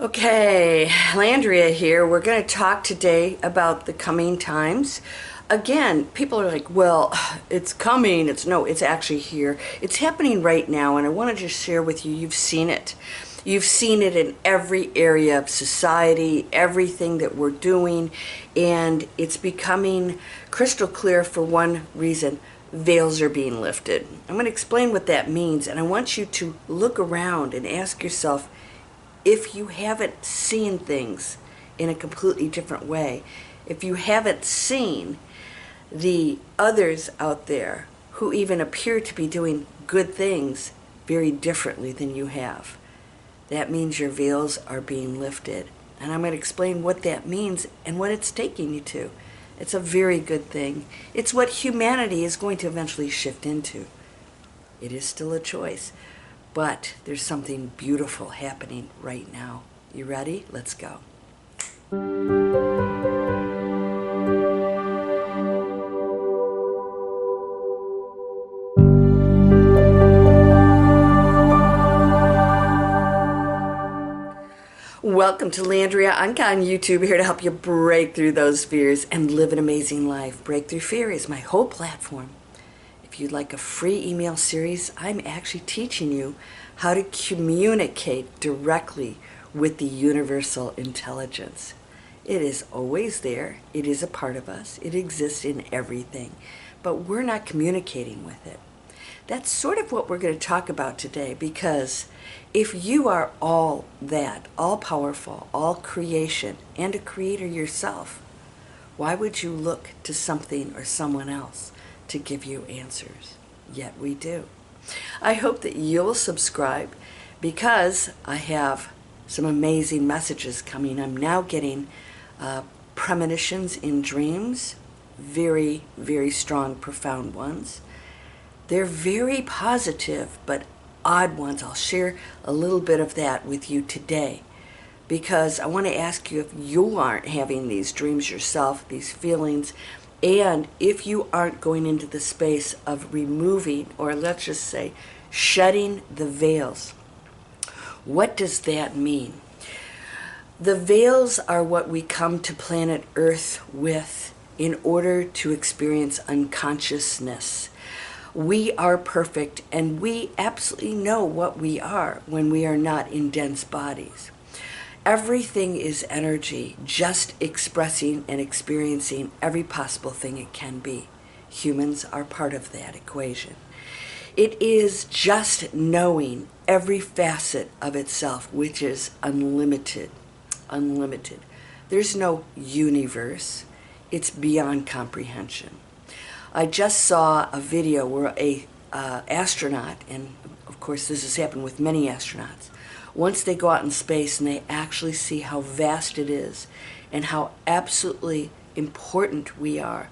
Okay, Landria here. We're going to talk today about the coming times. Again, people are like, well, it's coming. It's actually here. It's happening right now, and I want to just share with you, you've seen it. You've seen it in every area of society, everything that we're doing, and it's becoming crystal clear for one reason. Veils are being lifted. I'm going to explain what that means, and I want you to look around and ask yourself, if you haven't seen things in a completely different way, if you haven't seen the others out there who even appear to be doing good things very differently than you have, that means your veils are being lifted. And I'm going to explain what that means and what it's taking you to. It's a very good thing. It's what humanity is going to eventually shift into. It is still a choice. But there's something beautiful happening right now. You ready? Let's go. Welcome to Landria. Onkka on YouTube, here to help you break through those fears and live an amazing life. Breakthrough Fear is my whole platform. If you'd like a free email series, I'm actually teaching you how to communicate directly with the universal intelligence. It is always there. It is a part of us. It exists in everything, but we're not communicating with it. That's sort of what we're going to talk about today, because if you are all that, all powerful, all creation, and a creator yourself, why would you look to something or someone else to give you answers? Yet we do. I hope that you'll subscribe, because I have some amazing messages coming. I'm now getting premonitions in dreams, very, very strong, profound ones. They're very positive, but odd ones. I'll share a little bit of that with you today, because I want to ask you if you aren't having these dreams yourself, these feelings, and if you aren't going into the space of removing, or let's just say, shedding the veils. What does that mean? The veils are what we come to planet Earth with in order to experience unconsciousness. We are perfect, and we absolutely know what we are when we are not in dense bodies. Everything is energy, just expressing and experiencing every possible thing it can be. Humans are part of that equation. It is just knowing every facet of itself, which is unlimited. Unlimited. There's no universe. It's beyond comprehension. I just saw a video where a astronaut, and of course this has happened with many astronauts, once they go out in space and they actually see how vast it is and how absolutely important we are,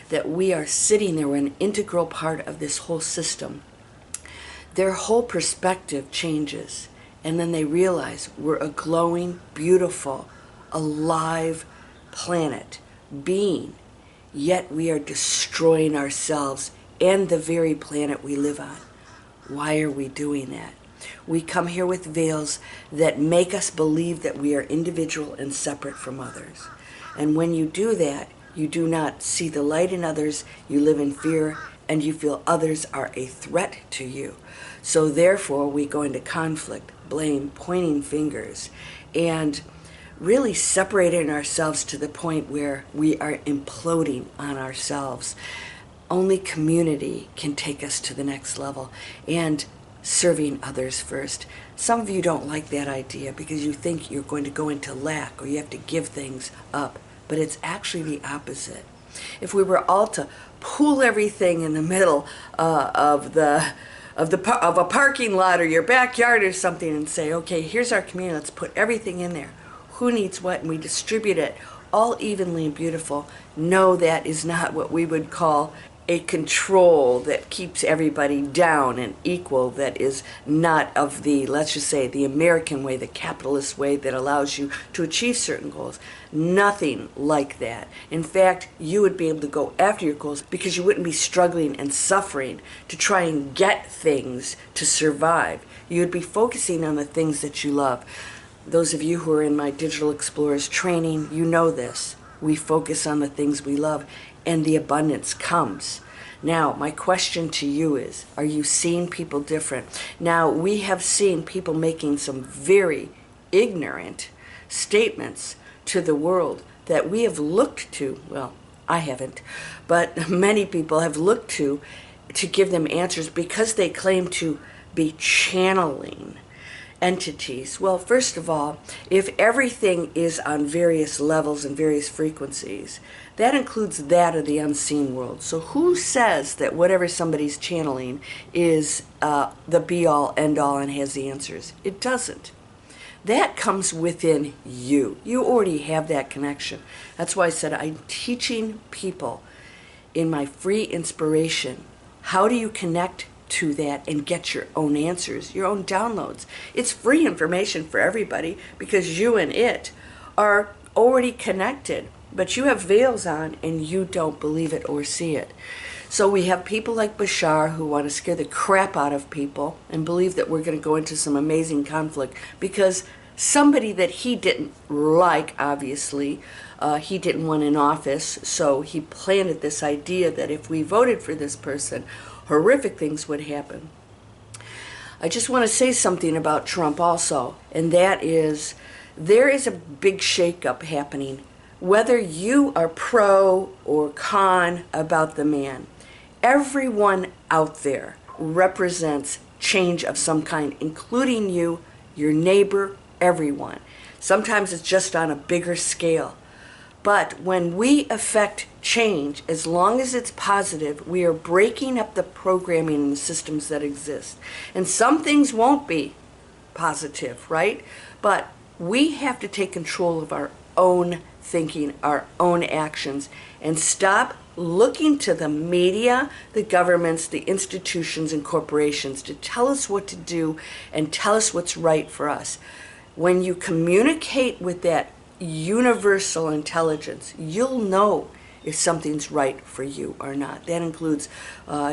that we are sitting there, we're an integral part of this whole system, their whole perspective changes. And then they realize we're a glowing, beautiful, alive planet, being, yet we are destroying ourselves and the very planet we live on. Why are we doing that? We come here with veils that make us believe that we are individual and separate from others. And when you do that, you do not see the light in others, you live in fear, and you feel others are a threat to you. So therefore, we go into conflict, blame, pointing fingers, and really separating ourselves to the point where we are imploding on ourselves. Only community can take us to the next level, and serving others first. Some of you don't like that idea because you think you're going to go into lack or you have to give things up, but it's actually the opposite. If we were all to pool everything in the middle of a parking lot or your backyard or something and say, okay, here's our community, let's put everything in there. Who needs what? And we distribute it all evenly and beautiful. No, that is not what we would call a control that keeps everybody down and equal, that is not of the, let's just say, the American way, the capitalist way that allows you to achieve certain goals. Nothing like that. In fact, you would be able to go after your goals because you wouldn't be struggling and suffering to try and get things to survive. You would be focusing on the things that you love. Those of you who are in my Digital Explorers training, you know this. We focus on the things we love, and the abundance comes. Now, my question to you is, are you seeing people different? Now, we have seen people making some very ignorant statements to the world that we have looked to, well, I haven't, but many people have looked to give them answers because they claim to be channeling entities. Well, first of all, if everything is on various levels and various frequencies, that includes that of the unseen world. So who says that whatever somebody's channeling is the be-all, end-all, and has the answers? It doesn't. That comes within you. You already have that connection. That's why I said I'm teaching people in my free inspiration, how do you connect to that and get your own answers, your own downloads. It's free information for everybody because you and it are already connected, but you have veils on and you don't believe it or see it. So we have people like Bashar who want to scare the crap out of people and believe that we're going to go into some amazing conflict because somebody that he didn't like, obviously, he didn't want in office, so he planted this idea that if we voted for this person, horrific things would happen. I just want to say something about Trump also, and that is there is a big shakeup happening. Whether you are pro or con about the man, everyone out there represents change of some kind, including you, your neighbor, everyone. Sometimes it's just on a bigger scale. But when we affect change, as long as it's positive, we are breaking up the programming and the systems that exist. And some things won't be positive, right? But we have to take control of our own thinking, our own actions, and stop looking to the media, the governments, the institutions, and corporations to tell us what to do and tell us what's right for us. When you communicate with that universal intelligence, you'll know if something's right for you or not. That includes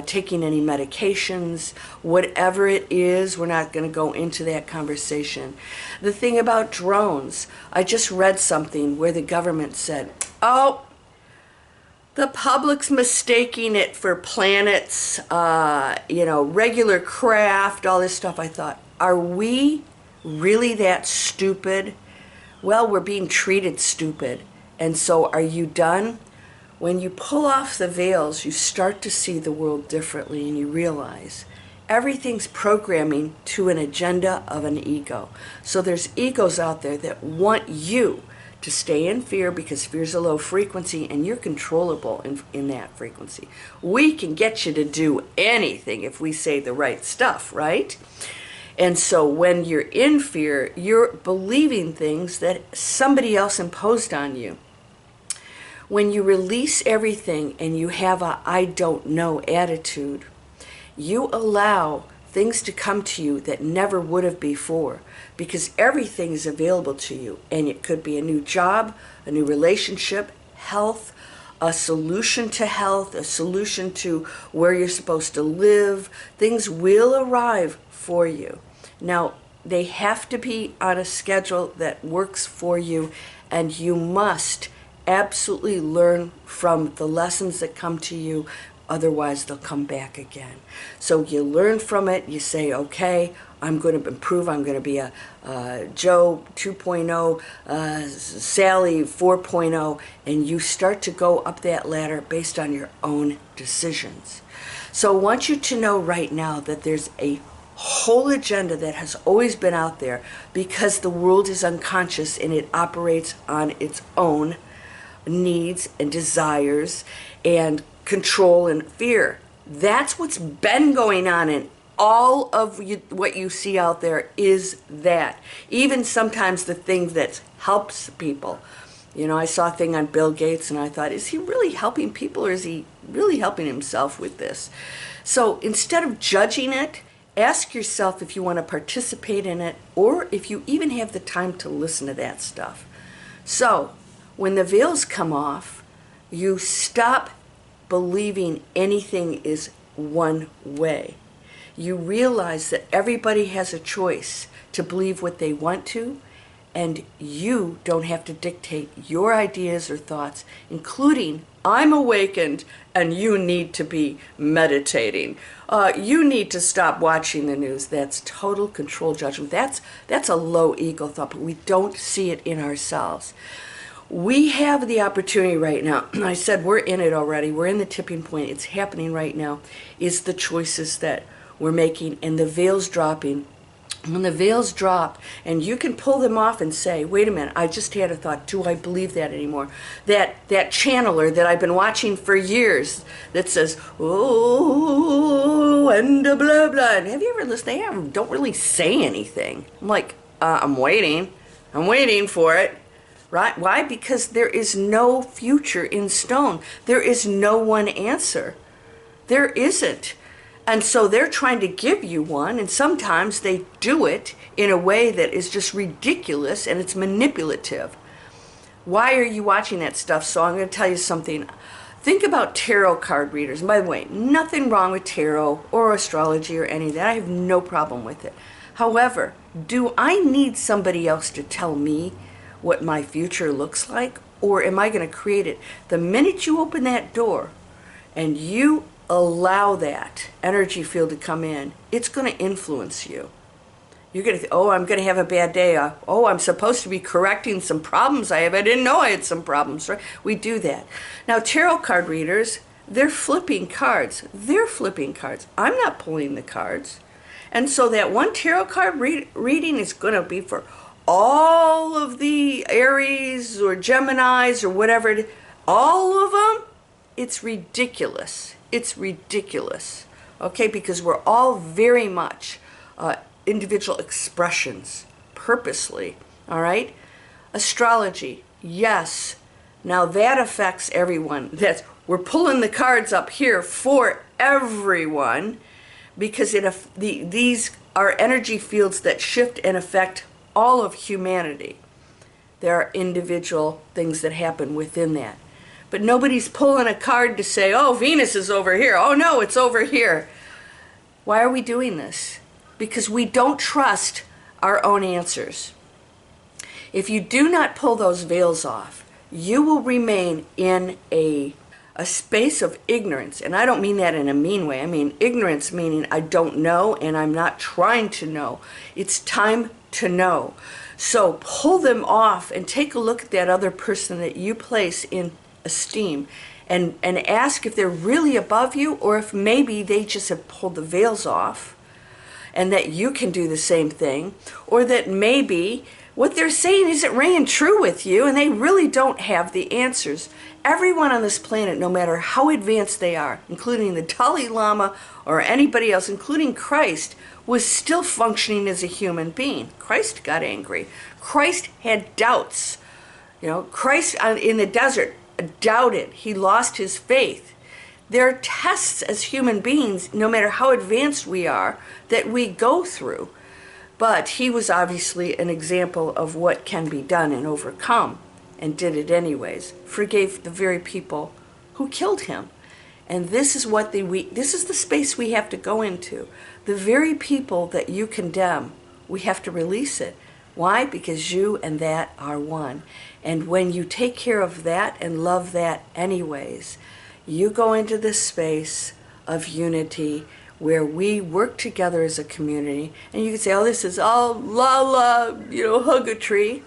taking any medications, whatever it is. We're not going to go into that conversation. The thing about drones, I just read something where the government said, oh, the public's mistaking it for planets, regular craft, all this stuff. I thought, are we really that stupid? Well, we're being treated stupid. And so are you done? When you pull off the veils, you start to see the world differently and you realize everything's programming to an agenda of an ego. So there's egos out there that want you to stay in fear because fear's a low frequency and you're controllable in that frequency. We can get you to do anything if we say the right stuff, right? And so when you're in fear, you're believing things that somebody else imposed on you. When you release everything and you have a I don't know attitude, you allow things to come to you that never would have before because everything is available to you. And it could be a new job, a new relationship, health, a solution to health, a solution to where you're supposed to live. Things will arrive for you. Now, they have to be on a schedule that works for you, and you must absolutely learn from the lessons that come to you, otherwise they'll come back again. So you learn from it, you say, okay, I'm going to improve, I'm going to be a Joe 2.0, Sally 4.0, and you start to go up that ladder based on your own decisions. So I want you to know right now that there's a whole agenda that has always been out there because the world is unconscious and it operates on its own needs and desires and control and fear. That's what's been going on, and all of what you see out there is that. Even sometimes the thing that helps people. You know, I saw a thing on Bill Gates and I thought, is he really helping people or is he really helping himself with this? So instead of judging it, ask yourself if you want to participate in it or if you even have the time to listen to that stuff. So when the veils come off, you stop believing anything is one way. You realize that everybody has a choice to believe what they want to And you don't have to dictate your ideas or thoughts, including, I'm awakened and you need to be meditating. You need to stop watching the news. That's total control judgment. That's a low ego thought, but we don't see it in ourselves. We have the opportunity right now. I said we're in it already. We're in the tipping point. It's happening right now. Is the choices that we're making, and the veil's dropping. When the veils drop and you can pull them off and say, wait a minute, I just had a thought, do I believe that anymore? That channeler that I've been watching for years that says, oh, and blah, blah. And have you ever listened? They don't really say anything. I'm like, I'm waiting for it. Right? Why? Because there is no future in stone. There is no one answer. There isn't. And so they're trying to give you one, and sometimes they do it in a way that is just ridiculous and it's manipulative. Why are you watching that stuff? So I'm going to tell you something. Think about tarot card readers. And by the way, nothing wrong with tarot or astrology or any of that. I have no problem with it. However, do I need somebody else to tell me what my future looks like? Or am I going to create it? The minute you open that door and you allow that energy field to come in, it's going to influence you. You're going to think, oh, I'm going to have a bad day. Oh, I'm supposed to be correcting some problems I have. I didn't know I had some problems, right? We do that. Now, tarot card readers, they're flipping cards. They're flipping cards. I'm not pulling the cards. And so that one tarot card reading is going to be for all of the Aries or Geminis or whatever it is. All of them, it's ridiculous. It's ridiculous, okay? Because we're all very much individual expressions, purposely, all right? Astrology, yes. Now that affects everyone. We're pulling the cards up here for everyone because these are energy fields that shift and affect all of humanity. There are individual things that happen within that. But nobody's pulling a card to say, oh, Venus is over here. Oh, no, it's over here. Why are we doing this? Because we don't trust our own answers. If you do not pull those veils off, you will remain in a space of ignorance. And I don't mean that in a mean way. I mean ignorance meaning I don't know and I'm not trying to know. It's time to know. So pull them off and take a look at that other person that you place in esteem and ask if they're really above you or if maybe they just have pulled the veils off and that you can do the same thing, or that maybe what they're saying isn't ringing true with you and they really don't have the answers. Everyone on this planet, no matter how advanced they are, including the Dalai Lama or anybody else, including Christ, was still functioning as a human being. Christ got angry. Christ had doubts. You know, Christ in the desert doubted. He lost his faith. There are tests as human beings, no matter how advanced we are, that we go through. But he was obviously an example of what can be done and overcome, and did it anyways. Forgave the very people who killed him. And this is what this is the space we have to go into. The very people that you condemn, we have to release it. Why? Because you and that are one. And when you take care of that and love that anyways, you go into this space of unity where we work together as a community. And you can say, oh, this is all la, hug a tree.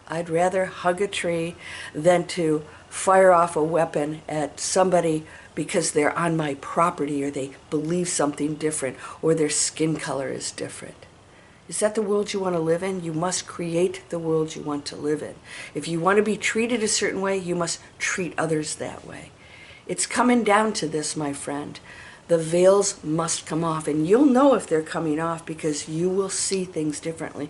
I'd rather hug a tree than to fire off a weapon at somebody because they're on my property or they believe something different or their skin color is different. Is that the world you want to live in? You must create the world you want to live in. If you want to be treated a certain way, you must treat others that way. It's coming down to this, my friend. The veils must come off, and you'll know if they're coming off because you will see things differently.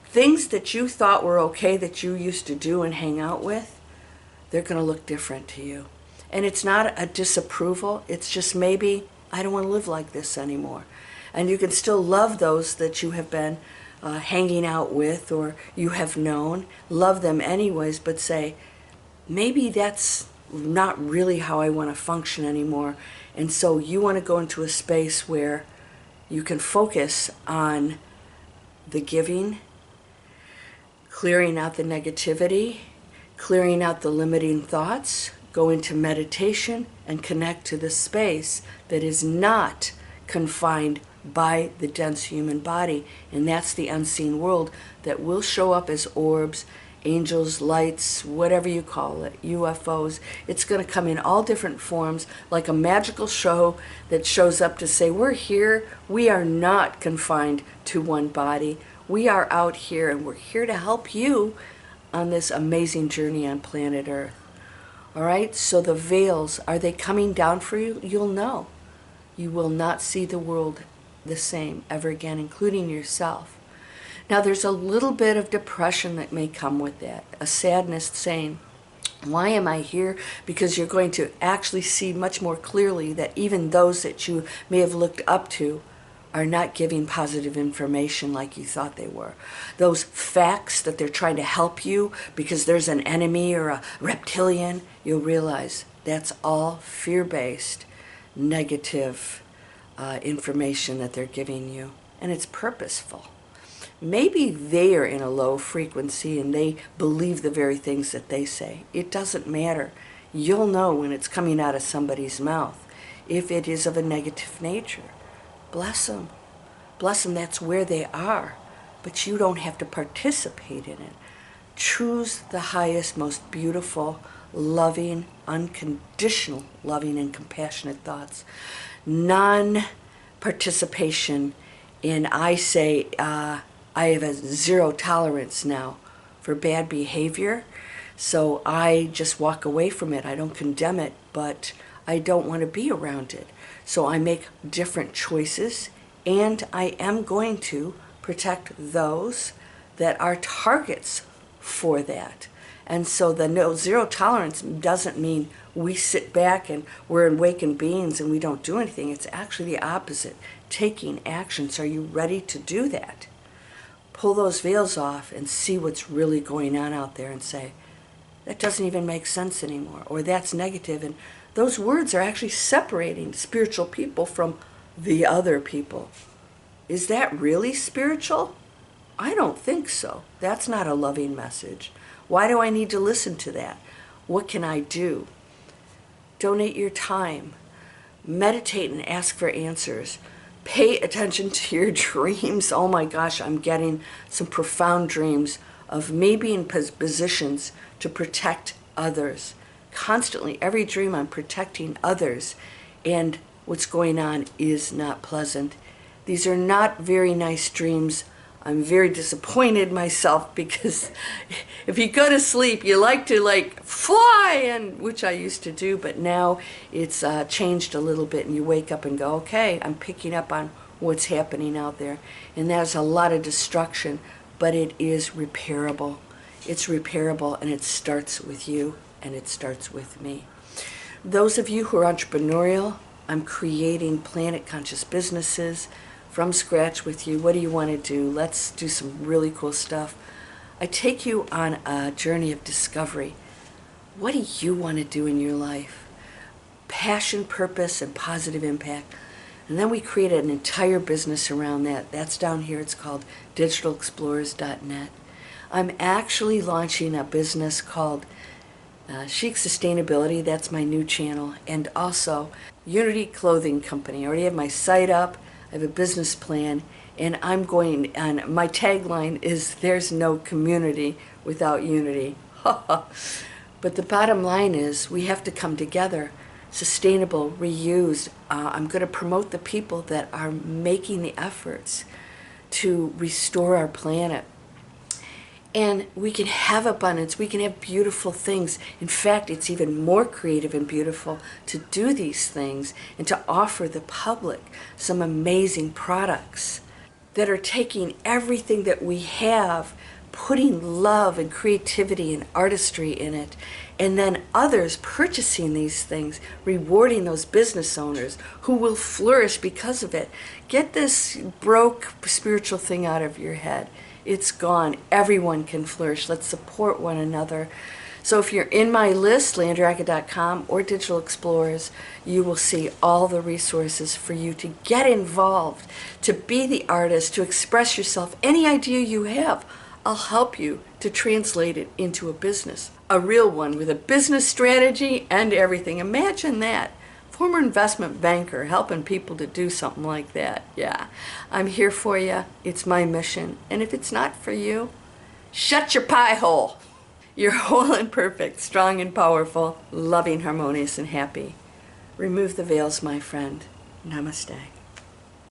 Things that you thought were okay that you used to do and hang out with, they're going to look different to you. And it's not a disapproval. It's just maybe I don't want to live like this anymore. And you can still love those that you have been hanging out with or you have known. Love them anyways, but say, maybe that's not really how I want to function anymore. And so you want to go into a space where you can focus on the giving, clearing out the negativity, clearing out the limiting thoughts, go into meditation and connect to the space that is not confined by the dense human body. And that's the unseen world that will show up as orbs, angels, lights, whatever you call it, UFOs. It's going to come in all different forms, like a magical show that shows up to say, we're here, we are not confined to one body. We are out here and we're here to help you on this amazing journey on planet Earth. All right, so the veils, are they coming down for you? You'll know. You will not see the world the same ever again, including yourself. Now, there's a little bit of depression that may come with that, a sadness saying, why am I here? Because you're going to actually see much more clearly that even those that you may have looked up to are not giving positive information like you thought they were. Those facts that they're trying to help you because there's an enemy or a reptilian, you'll realize that's all fear-based, negative information that they're giving you. And it's purposeful. Maybe they're in a low frequency and they believe the very things that they say. It doesn't matter. You'll know when it's coming out of somebody's mouth if it is of a negative nature. Bless them. Bless them, that's where they are. But you don't have to participate in it. Choose the highest, most beautiful, loving, unconditional loving and compassionate thoughts. Non-participation in, I say, I have a zero tolerance now for bad behavior. So I just walk away from it. I don't condemn it, but I don't want to be around it. So I make different choices, and I am going to protect those that are targets for that. And so the zero tolerance doesn't mean we sit back and we're awakened beings and we don't do anything. It's actually the opposite, taking actions. Are you ready to do that? Pull those veils off and see what's really going on out there and say, that doesn't even make sense anymore, or that's negative. And those words are actually separating spiritual people from the other people. Is that really spiritual? I don't think so. That's not a loving message. Why do I need to listen to that? What can I do? Donate your time. Meditate and ask for answers. Pay attention to your dreams. Oh my gosh, I'm getting some profound dreams of me being in positions to protect others. Constantly, every dream I'm protecting others, and what's going on is not pleasant. These are not very nice dreams. I'm very disappointed myself because if you go to sleep, you like to fly, and which I used to do, but now it's changed a little bit, and you wake up and go, okay, I'm picking up on what's happening out there, and there's a lot of destruction, but it is repairable. It's repairable, and it starts with you, and it starts with me. Those of you who are entrepreneurial, I'm creating planet conscious businesses from scratch with you. What do you want to do? Let's do some really cool stuff. I take you on a journey of discovery. What do you want to do in your life? Passion, purpose, and positive impact. And then we create an entire business around that. That's down here. It's called digitalexplorers.net. I'm actually launching a business called Chic Sustainability. That's my new channel. And also Unity Clothing Company. I already have my site up. I have a business plan. And I'm going, and my tagline is, there's no community without unity. But the bottom line is, we have to come together. Sustainable, reused. I'm going to promote the people that are making the efforts to restore our planet. And we can have abundance, we can have beautiful things. In fact, it's even more creative and beautiful to do these things and to offer the public some amazing products that are taking everything that we have, putting love and creativity and artistry in it, and then others purchasing these things, rewarding those business owners who will flourish because of it. Get this broke spiritual thing out of your head. It's gone. Everyone can flourish. Let's support one another. So if you're in my list, landria.com or Digital Explorers, you will see all the resources for you to get involved, to be the artist, to express yourself. Any idea you have, I'll help you to translate it into a business, a real one with a business strategy and everything. Imagine that. Former investment banker helping people to do something like that. Yeah, I'm here for you. It's my mission. And if it's not for you, shut your pie hole. You're whole and perfect, strong and powerful, loving, harmonious, and happy. Remove the veils, my friend. Namaste.